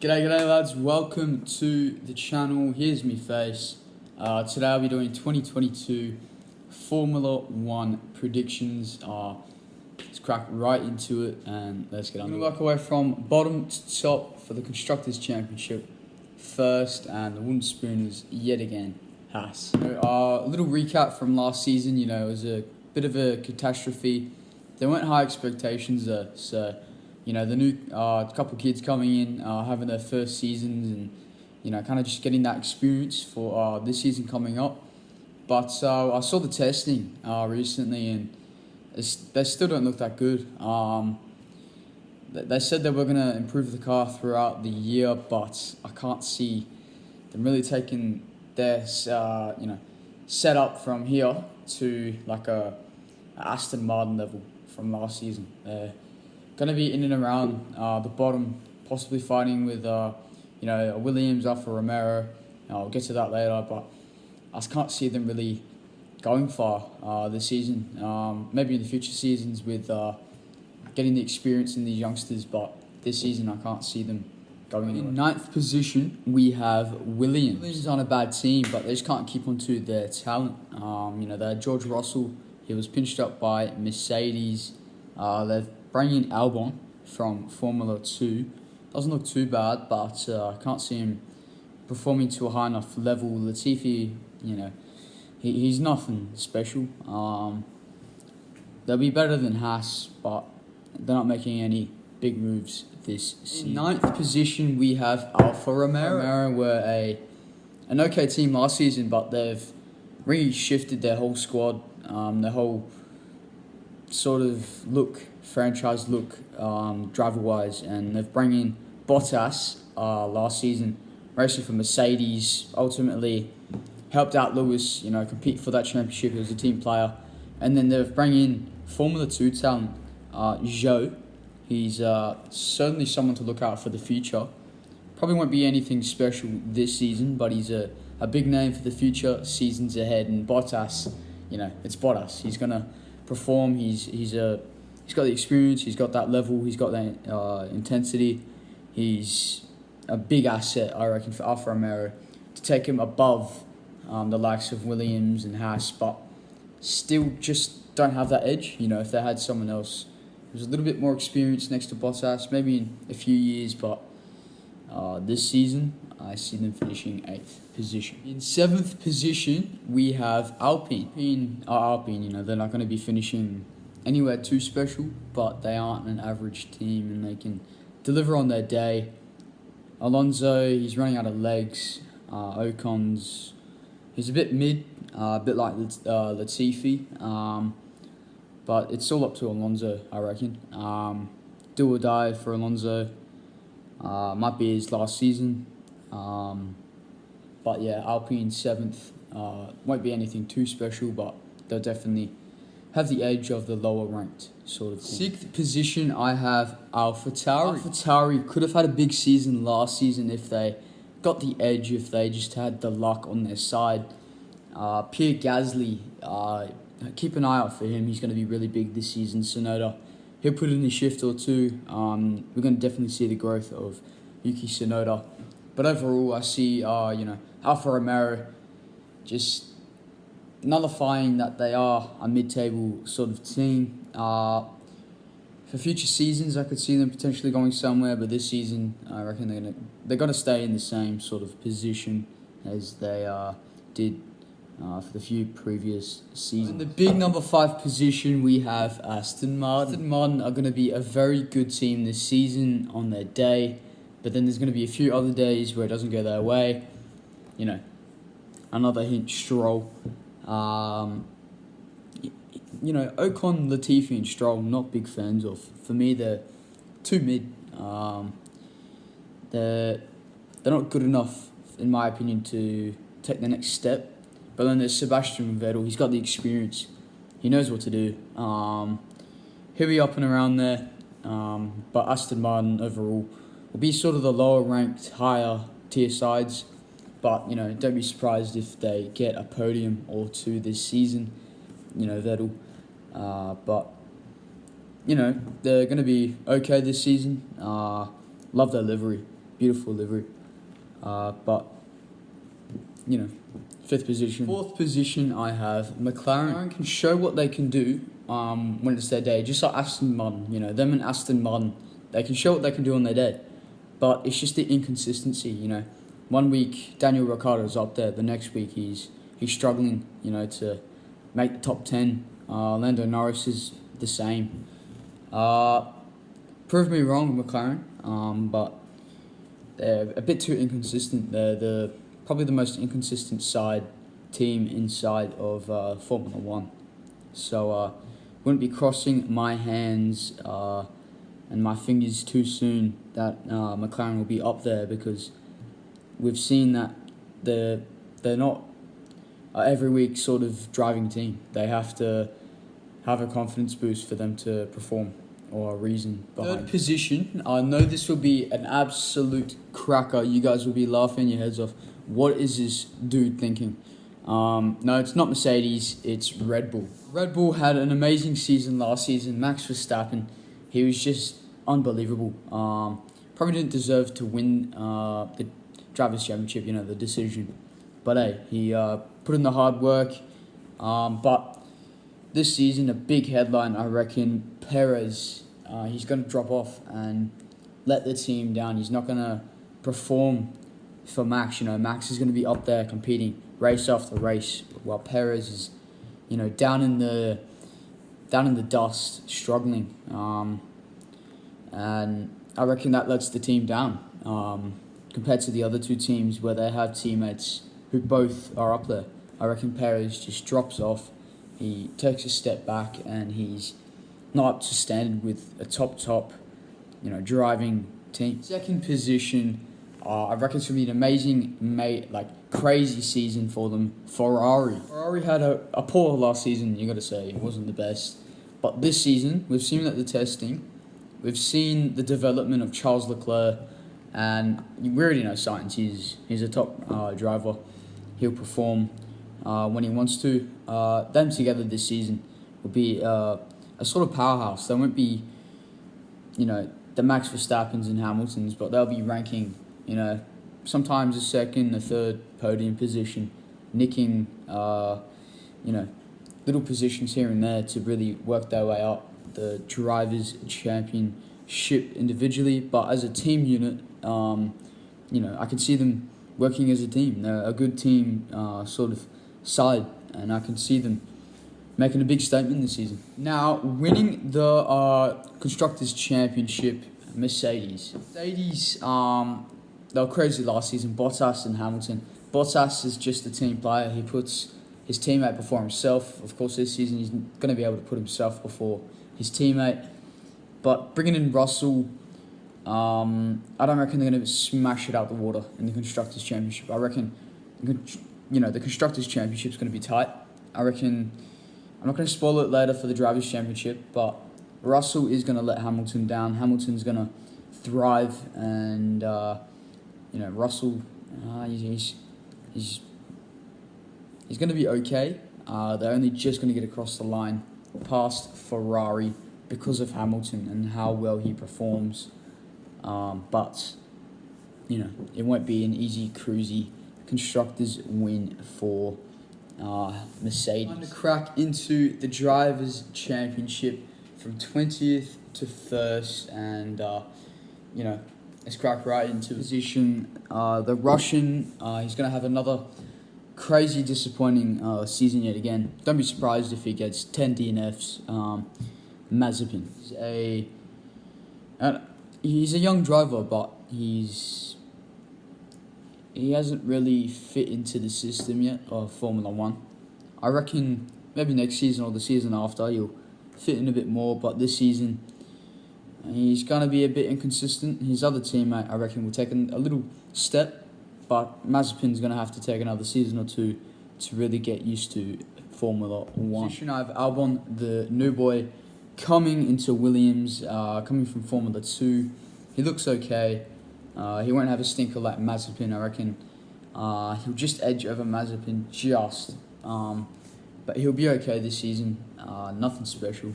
G'day lads, welcome to the channel. Here's me face. Today I'll be doing 2022 Formula 1 predictions. Let's crack right into it and let's get on. We're going to work our way from bottom to top for the Constructors' Championship first, and the wooden spooners yet again, HAAS. A little recap from last season. It was a bit of a catastrophe. There weren't high expectations though, so the new couple kids coming in, having their first seasons, and kind of just getting that experience for this season coming up. But I saw the testing recently, and they still don't look that good. They said they were going to improve the car throughout the year, but I can't see them really taking their set up from here to like a Aston Martin level from last season. Going to be in and around the bottom, possibly fighting with a Williams, Alfa Romeo. I'll get to that later, but I just can't see them really going far this season. Maybe in the future seasons with getting the experience in these youngsters, but this season I can't see them going anywhere. In ninth position, we have Williams. Williams aren't a bad team, but they just can't keep on to their talent. They had George Russell. He was pinched up by Mercedes. They've bringing in Albon from Formula 2. Doesn't look too bad, but I can't see him performing to a high enough level. Latifi, he's nothing special. They'll be better than HAAS, but they're not making any big moves this season. In ninth position, we have Alfa Romeo. Romeo were an okay team last season, but they've really shifted their whole squad, their whole sort of franchise look, driver-wise, and they've brought in BOTTAS last season, racing for Mercedes, ultimately helped out Lewis, compete for that championship as a team player. And then they've brought in Formula 2 talent, ZHOU. He's certainly someone to look out for the future. Probably won't be anything special this season, but he's a big name for the future seasons ahead. And BOTTAS, it's BOTTAS. He's going to perform. He's got the experience, he's got that level, he's got that intensity. He's a big asset, I reckon, for Alfa Romeo to take him above the likes of Williams and HAAS, but still just don't have that edge. If they had someone else who's a little bit more experienced next to BOTTAS, maybe in a few years, but this season I see them finishing 8th position. In 7th position, we have Alpine. Alpine, they're not going to be finishing anywhere too special, but they aren't an average team and they can deliver on their day. Alonso, he's running out of legs. Ocon's, he's a bit mid, a bit like Latifi, but it's all up to Alonso, I reckon. Do or die for Alonso. Might be his last season. But yeah, Alpine 7th. Won't be anything too special, but they'll definitely have the edge of the lower ranked sort of thing. 6th position, I have AlphaTauri. AlphaTauri could have had a big season last season if they got the edge, if they just had the luck on their side. Pierre Gasly, keep an eye out for him. He's going to be really big this season. TSUNODA, he'll put in a shift or two. We're going to definitely see the growth of Yuki Tsunoda. But overall, I see, Alfa Romeo just nullifying that they are a mid-table sort of team. For future seasons, I could see them potentially going somewhere, but this season, I reckon they're gonna stay in the same sort of position as they did for the few previous seasons. In the big number 5 position, we have Aston Martin. Aston Martin are going to be a very good team this season on their day, but then there's going to be a few other days where it doesn't go their way. Another hint, Stroll. Ocon, Latifi and Stroll, not big fans of. For me, they're too mid. They're not good enough, in my opinion, to take the next step. But then there's Sebastian Vettel. He's got the experience. He knows what to do. He'll be up and around there. But Aston Martin overall will be sort of the lower ranked, higher tier sides. But, don't be surprised if they get a podium or two this season. Vettel. But, they're going to be okay this season. Love their livery. beautiful livery. But, you know, 5th position. 4th position, I have McLaren. Can show what they can do when it's their day, just like Aston Martin. You know, them and Aston Martin, they can show what they can do on their day. But it's just the inconsistency, you know. One week, Daniel Ricciardo's up there. The next week, he's struggling, you know, to make the top 10. Lando Norris is the same. Prove me wrong, McLaren, but they're a bit too inconsistent. They're probably the most inconsistent team inside of Formula 1. So wouldn't be crossing my hands and my fingers too soon that McLaren will be up there, because we've seen that they're not every week sort of driving team. They have to have a confidence boost for them to perform, or a reason behind. 3rd position, I know this will be an absolute cracker. You guys will be laughing your heads off. What is this dude thinking? No, it's not Mercedes, it's Red Bull. Red Bull had an amazing season last season. Max Verstappen, he was just unbelievable. Probably didn't deserve to win the Drivers' Championship, you know, the decision. But hey, he put in the hard work. But this season, a big headline, I reckon, PEREZ, he's going to drop off and let the team down. He's not going to perform for Max. You know, Max is going to be up there competing race after race, while PEREZ is, you know, down in the dust, struggling. And I reckon that lets the team down compared to the other 2 teams where they have teammates who both are up there. I reckon PEREZ just drops off. He takes a step back, and he's not up to standard with a top, you know, driving team. 2nd position, I reckon it's going to be an amazing, crazy season for them. Ferrari. Ferrari had a poor last season, you got to say. It wasn't the best. But this season, we've seen at the testing, we've seen the development of Charles Leclerc, and we already know SAINZ. He's a top driver. He'll perform when he wants to. Them together this season will be a sort of powerhouse. They won't be, you know, the Max Verstappens and Hamiltons, but they'll be ranking, you know, sometimes a 2nd, a 3rd podium position, nicking, you know, little positions here and there to really work their way up the Drivers' Championship individually. But as a team unit, you know, I can see them working as a team. They're a good team sort of side, and I can see them making a big statement this season. Now, winning the Constructors' Championship, Mercedes. Mercedes, they were crazy last season, Bottas and Hamilton. Bottas is just a team player. He puts his teammate before himself. Of course, this season he's going to be able to put himself before his teammate. But bringing in Russell, I don't reckon they're going to smash it out the water in the Constructors' Championship. I reckon, you know, the Constructors' Championship is going to be tight. I reckon, I'm not going to spoil it later for the Drivers' Championship, but Russell is going to let Hamilton down. Hamilton's going to thrive, and you know, Russell, he's going to be okay. They're only just going to get across the line past Ferrari because of Hamilton and how well he performs. But, you know, it won't be an easy, cruisy Constructors win for Mercedes. Time to crack into the Drivers' Championship from 20th to 1st, and, you know, let's crack right into position. The Russian, he's going to have another crazy disappointing season yet again. Don't be surprised if he gets 10 DNFs. Mazepin. He's a young driver, but he hasn't really fit into the system yet of Formula 1. I reckon maybe next season or the season after he'll fit in a bit more, but this season he's going to be a bit inconsistent. His other teammate, I reckon, will take a little step, but Mazepin's going to have to take another season or 2 to really get used to Formula 1. Position I have Albon, the new boy, coming into Williams, coming from Formula 2. He looks okay. He won't have a stinker like Mazepin, I reckon. He'll just edge over Mazepin, but he'll be okay this season. Nothing special.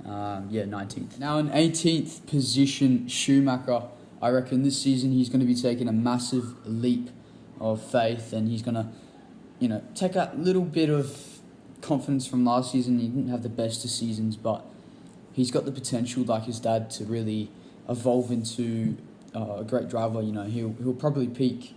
19th. Now in 18th position, Schumacher. I reckon this season he's going to be taking a massive leap of faith, and he's going to, take that little bit of confidence from last season. He didn't have the best of seasons, but he's got the potential, like his dad, to really evolve into a great driver. He'll probably peak,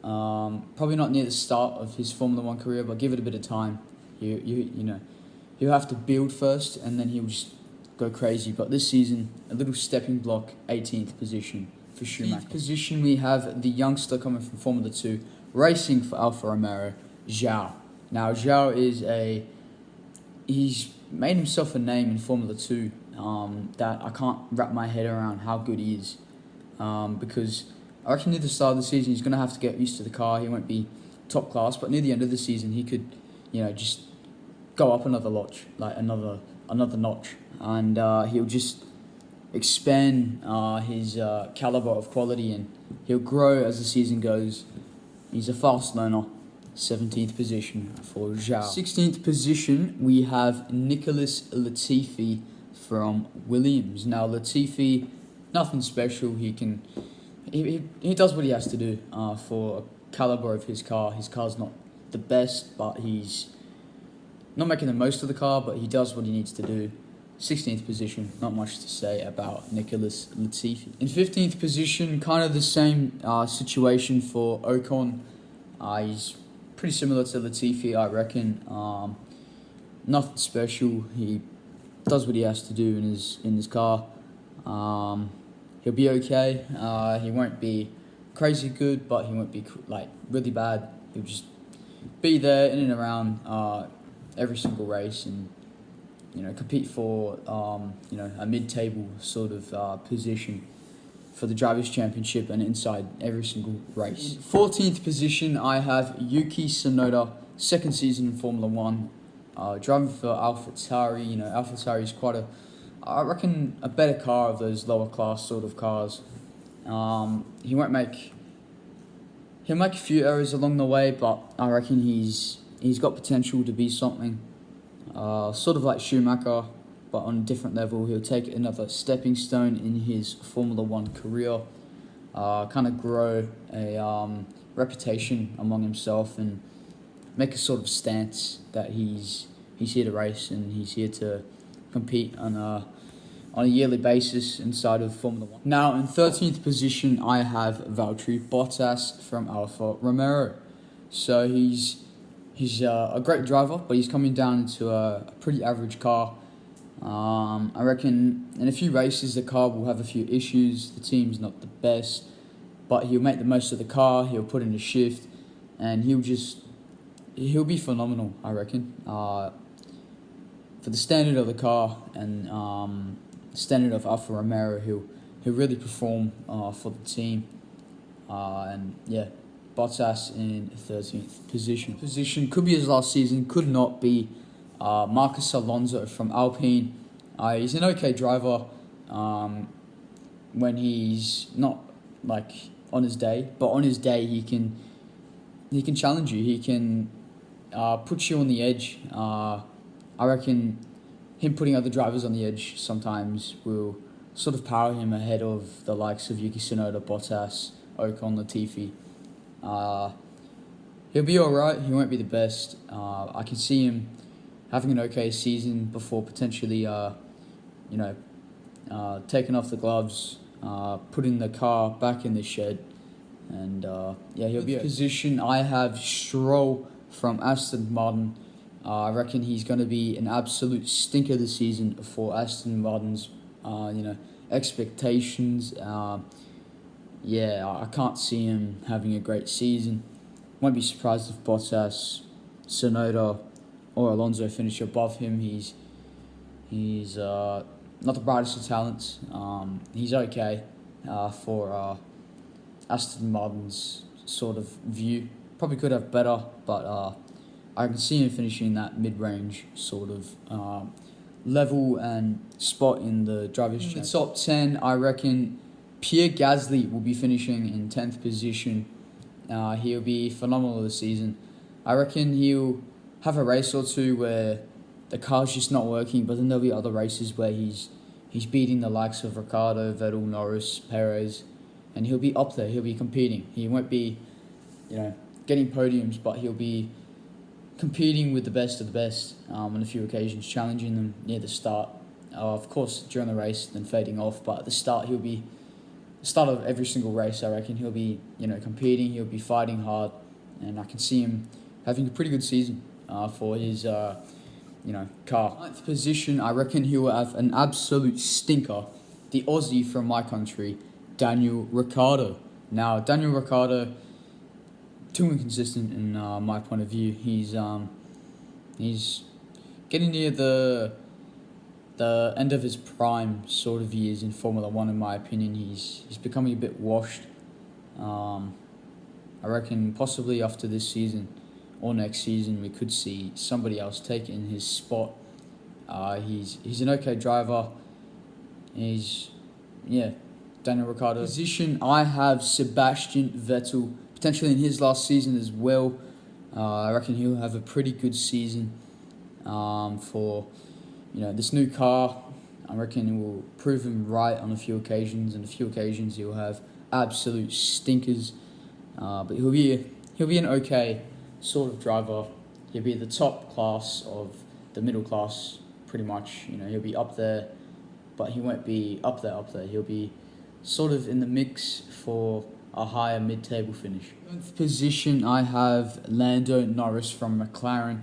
probably not near the start of his Formula One career, but give it a bit of time. He'll have to build first, and then he'll just go crazy. But this season, a little stepping block, 18th position for Schumacher. 18th position, we have the youngster coming from Formula 2, racing for Alfa Romeo, ZHOU. Now, ZHOU he's made himself a name in Formula 2 that I can't wrap my head around how good he is. Because I reckon near the start of the season, he's going to have to get used to the car. He won't be top class, but near the end of the season, he could, just go up another notch, another notch, and he'll just expand his caliber of quality, and he'll grow as the season goes. He's a fast learner. 17th position for ZHOU. 16th position, we have Nicholas Latifi from Williams. Now, Latifi, nothing special. He does what he has to do for a caliber of his car. His car's not the best, but he's not making the most of the car, but he does what he needs to do. 16th position, not much to say about Nicholas Latifi. In 15th position, kind of the same situation for Ocon. He's pretty similar to Latifi, I reckon. Nothing special. He does what he has to do in his car. He'll be okay. He won't be crazy good, but he won't be really bad. He'll just be there in and around every single race, and compete for a mid-table sort of position for the Drivers' Championship and inside every single race. In 14th position, I have Yuki Tsunoda, second season in Formula 1, driving for AlphaTauri. AlphaTauri is quite I reckon, a better car of those lower class sort of cars. He'll make a few errors along the way, but I reckon he's got potential to be something. Sort of like Schumacher, but on a different level. He'll take another stepping stone in his Formula 1 career, kind of grow a reputation among himself, and make a sort of stance that he's here to race, and he's here to compete on a yearly basis inside of Formula 1. Now, in 13th position, I have Valtteri Bottas from Alfa Romeo. So he's a great driver, but he's coming down into a pretty average car. I reckon in a few races the car will have a few issues. The team's not the best, but he'll make the most of the car. He'll put in a shift, and he'll be phenomenal, I reckon. For the standard of the car and standard of Alfa Romeo, he'll really perform for the team. And yeah, Bottas in 13th position. Could be his last season, could not be. Marcus Alonso from Alpine. He's an okay driver when he's not on his day, but on his day he can challenge you. He can put you on the edge. I reckon him putting other drivers on the edge sometimes will sort of power him ahead of the likes of Yuki Tsunoda, Bottas, Ocon, Latifi. He'll be alright. He won't be the best. I can see him having an okay season before potentially, taking off the gloves, putting the car back in the shed, and he'll be. Position, I have Stroll from Aston Martin. I reckon he's going to be an absolute stinker this season for Aston Martin's, expectations. I can't see him having a great season. Won't be surprised if Bottas, Tsunoda, or Alonso finish above him. He's not the brightest of talents. He's okay for Aston Martin's sort of view. Probably could have better, but I can see him finishing that mid-range sort of level and spot in the Drivers' Championship. The top 10, I reckon Pierre Gasly will be finishing in 10th position. He'll be phenomenal this season. I reckon he'll have a race or two where the car's just not working, but then there'll be other races where he's beating the likes of Ricciardo, Vettel, Norris, Perez, and he'll be up there. He'll be competing. He won't be, getting podiums, but he'll be competing with the best of the best on a few occasions, challenging them near the start. Of course, during the race, then fading off. But at the start, the start of every single race, I reckon he'll be, competing. He'll be fighting hard, and I can see him having a pretty good season for his, car. 9th position, I reckon he will have an absolute stinker. The Aussie from my country, Daniel Ricciardo. Now, Daniel Ricciardo, too inconsistent in my point of view. He's getting near the end of his prime sort of years in Formula One, in my opinion. He's becoming a bit washed. I reckon possibly after this season or next season we could see somebody else take in his spot. He's an okay driver. Daniel Ricciardo. Position, I have Sebastian Vettel, potentially in his last season as well. I reckon he'll have a pretty good season for this new car. I reckon it will prove him right on a few occasions, and a few occasions he'll have absolute stinkers. But he'll be an okay sort of driver. He'll be the top class of the middle class, pretty much. He'll be up there, but he won't be up there. He'll be sort of in the mix for a higher mid-table finish. 7th position, I have Lando Norris from McLaren.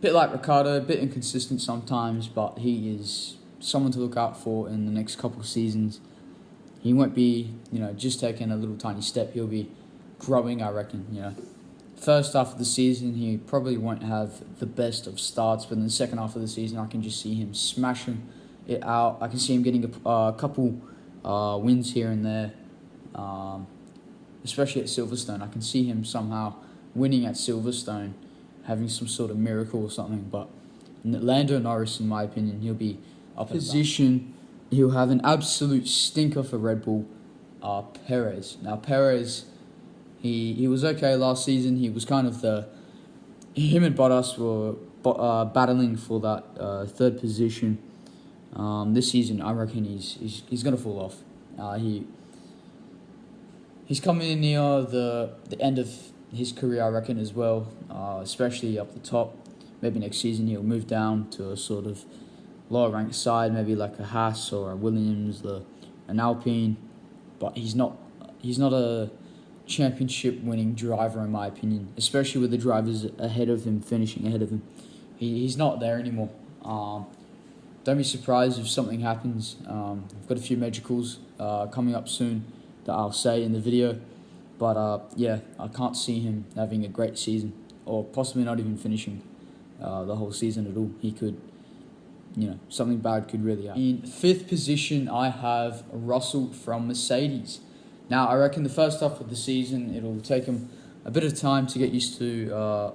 Bit like Ricciardo, a bit inconsistent sometimes, but he is someone to look out for in the next couple of seasons. He won't be, just taking a little tiny step. He'll be growing, I reckon. First half of the season, he probably won't have the best of starts, but in the second half of the season, I can just see him smashing it out. I can see him getting a couple wins here and there, especially at Silverstone. I can see him somehow winning at Silverstone, having some sort of miracle or something. But Lando Norris, in my opinion, he'll be up position. He'll have an absolute stinker for Red Bull, Perez. Now, Perez, he was okay last season. He was kind of him and Bottas were battling for that 3rd position. This season, I reckon he's gonna fall off. He's coming near the end of his career, I reckon, as well. Especially up the top. Maybe next season he'll move down to a sort of lower ranked side, maybe like a HAAS or a Williams, an Alpine. But he's not a championship winning driver, in my opinion. Especially with the drivers ahead of him, finishing ahead of him. He's not there anymore. Don't be surprised if something happens. I've got a few medicals coming up soon that I'll say in the video. But I can't see him having a great season, or possibly not even finishing the whole season at all. He could, something bad could really happen. In 5th position, I have Russell from Mercedes. Now, I reckon the first half of the season, it'll take him a bit of time to get used to,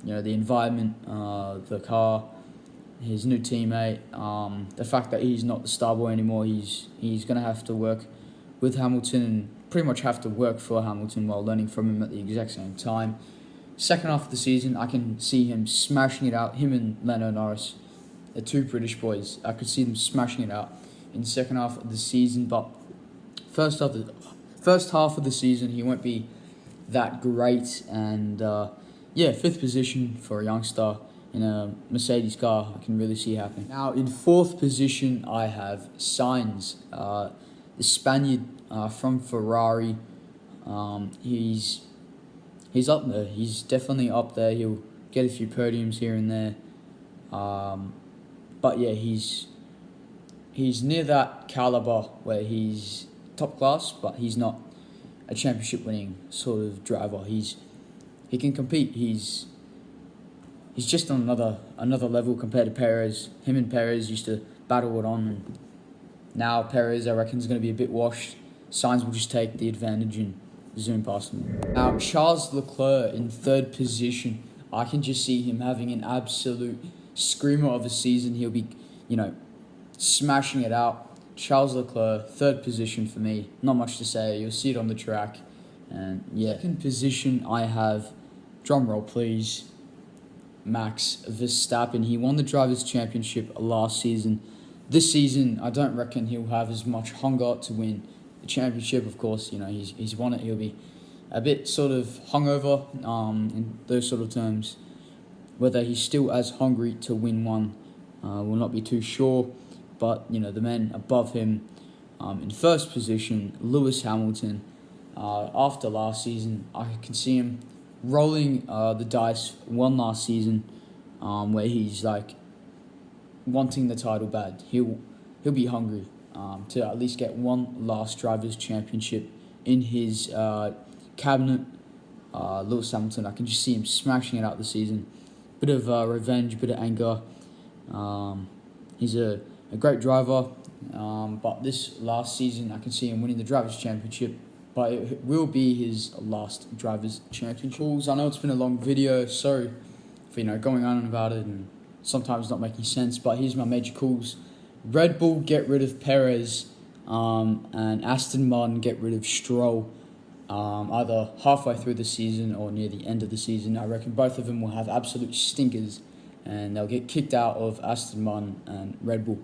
the environment, the car, his new teammate, the fact that he's not the star boy anymore. He's going to have to work with Hamilton and pretty much have to work for Hamilton while learning from him at the exact same time. Second half of the season, I can see him smashing it out. Him and Lando Norris, the two British boys. I could see them smashing it out in the second half of the season. But first half of the season, he won't be that great. And 5th position for a youngster in a Mercedes car, I can really see happening. Now, in 4th position, I have SAINZ, the Spaniard from Ferrari. He's up there. He's definitely up there. He'll get a few podiums here and there. But yeah, he's near that caliber where he's top class, but he's not a championship winning sort of driver. He can compete. He's just on another level compared to Perez. Him and Perez used to battle it on, and now Perez, I reckon, is going to be a bit washed. Sainz will just take the advantage and zoom past him. Now, Charles Leclerc in 3rd position. I can just see him having an absolute screamer of a season. He'll be, smashing it out. Charles Leclerc, 3rd position for me. Not much to say. You'll see it on the track. And yeah, 2nd position, I have, drumroll please, Max Verstappen. He won the Drivers' Championship last season. This season, I don't reckon he'll have as much hunger to win the championship. Of course, you know, he's won it. He'll be a bit sort of hungover in those sort of terms. Whether he's still as hungry to win one, will not be too sure. But, you know, the men above him in first position, Lewis Hamilton, after last season, I can see him rolling the dice one last season, where he's like wanting the title bad. He'll be hungry to at least get one last Drivers' Championship in his cabinet. Lewis Hamilton, I can just see him smashing it out this season. Bit of revenge, bit of anger. He's a great driver, but this last season I can see him winning the Drivers' Championship, but it will be his last Drivers' Championship. I know it's been a long video, sorry for, you know, going on about it and sometimes not making sense, but here's my major calls. Red Bull get rid of Perez, and Aston Martin get rid of Stroll, either halfway through the season or near the end of the season. I reckon both of them will have absolute stinkers and they'll get kicked out of Aston Martin and Red Bull.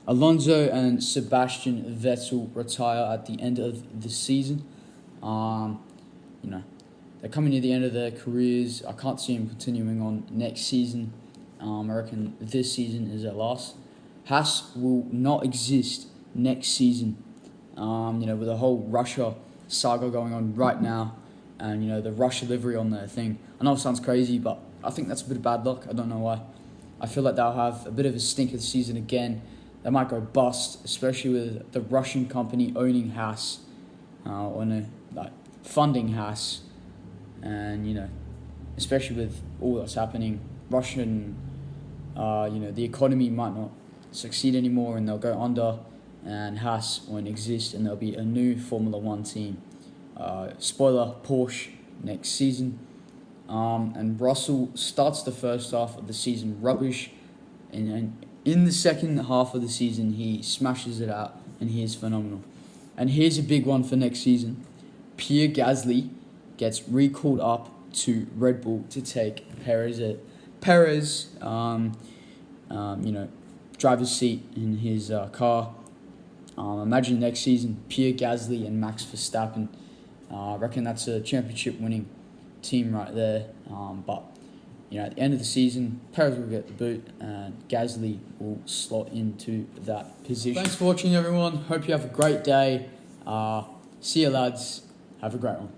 Alonso and Sebastian Vettel retire at the end of the season. You know, they're coming near the end of their careers. I can't see them continuing on next season. I reckon this season is their last. HAAS will not exist next season. You know, with the whole Russia saga going on right now, and, you know, the Russia livery on their thing. I know it sounds crazy, but I think that's a bit of bad luck. I don't know why. I feel like they'll have a bit of a stinker season again. They might go bust, especially with the Russian company owning HAAS, or no, like funding HAAS, and, you know, especially with all that's happening, Russian, you know, the economy might not succeed anymore, and they'll go under, and HAAS won't exist, and there'll be a new Formula One team. Spoiler: Porsche next season. And Russell starts the first half of the season rubbish, and in the second half of the season he smashes it out, and he is phenomenal. And here's a big one for next season: Pierre Gasly gets recalled up to Red Bull to take Perez, you know, driver's seat in his car. Imagine next season Pierre Gasly and Max Verstappen. I reckon that's a championship-winning team right there. But, you know, at the end of the season, Perez will get the boot and Gasly will slot into that position. Thanks for watching, everyone. Hope you have a great day. See you, lads. Have a great one.